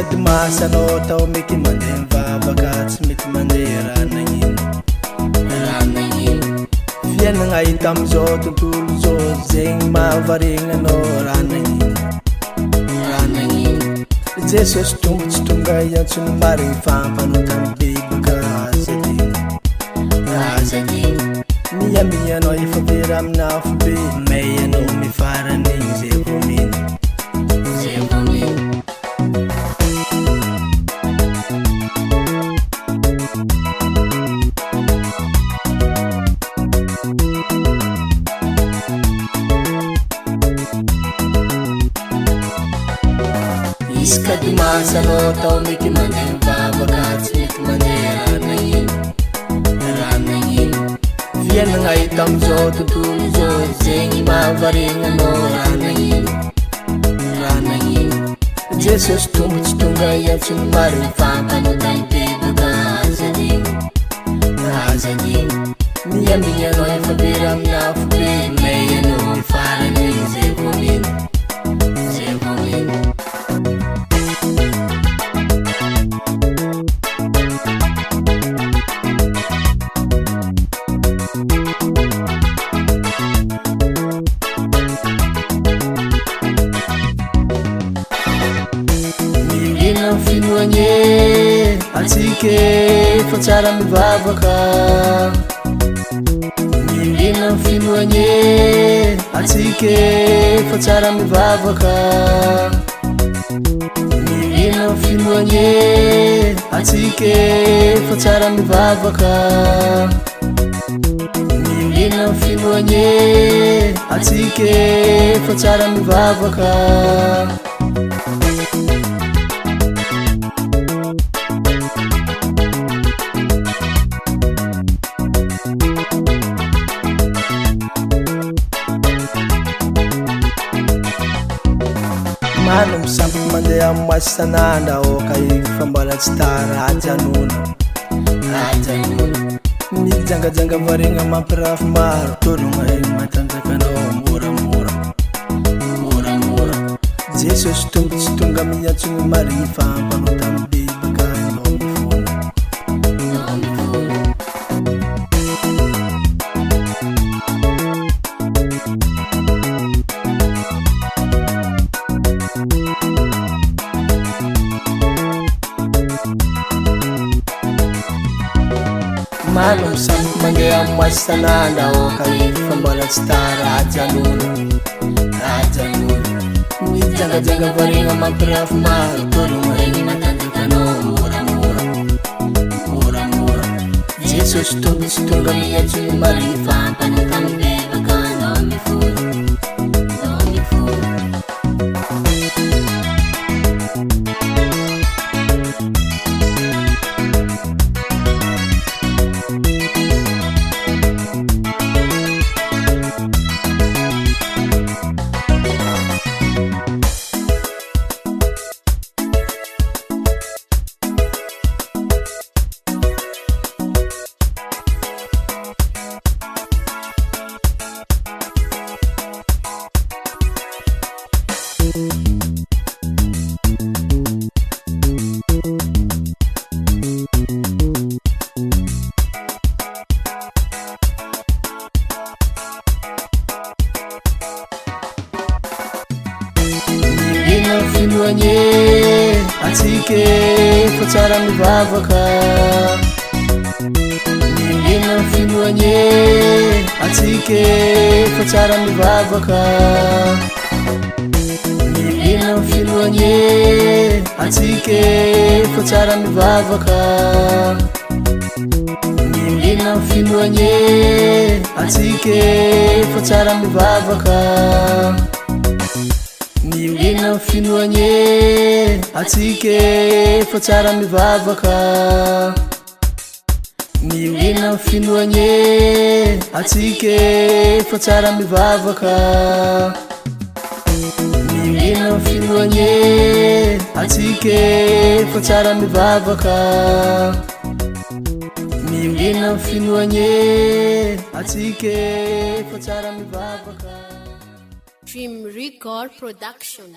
Isaka dimasanao tao meky mandeha mivavaka tsy mety mandeha raha nagnino fiainagna hita amizao tontolo zao zegny mahavarignanao raha nagnino Jesosy tombotsy tonga iantsony marigny fampanao tamy bibaka azadigny miamianao efa vera aminafo be may anao mifaran'igny zay vomino Isaka dimasanao tao meky mandeha mivavaka tsy mety mandeha raha nagnino fiainagna hita amizao tontolo zao zegny mahavarignanao raha nagnino Jesosy tombotsy tonga iantsony marigny fampanao tamy bibaka azadigny miamianao efa vera aminafo be may anao mifaran'igny zay vomino Am'FinoagnaClip atsika efa tsara mivavaka Miorena Am'FinoagnaClip atsika efa tsara mivavaka Miorena Am'FinoagnaClip atsika efa tsara mivavaka Miorena Am'FinoagnaClip atsika efa tsara mivavaka Mano misamby mandeha amoasy san'andro aoka efa mbola tsy tara ajanona mijangajanga varigna mampirafy maro tologna egny matanjakanao moramora Jesosy tombotsy tonga miantsony marigny fampanao tamy bibaka anao mifono Mano misamby mandeha amoasy san'andro aoka efa mbola tsy tara ajanona mijangajanga varigna mampirafy maro tologna egny matanjakanao moramora Jesosy tombotsy tonga miantsony marigny fampanao tamy bibaka anao mifono Am'FinoagnaClip atsika efa tsara mivavaka Miorena Am'FinoagnaClip atsika efa tsara mivavaka Miorena Am'FinoagnaClip atsika efa tsara mivavaka Miorena Am'FinoagnaClip atsika efa tsara mivavaka Miorena Am'FinoagnaClip atsika efa tsara mivavaka Miorena Am'FinoagnaClip atsika efa tsara mivavaka Miorena Am'FinoagnaClip atsika efa tsara mivavaka Miorena Am'FinoagnaClip atsika efa tsara mivavaka Dream Record Production.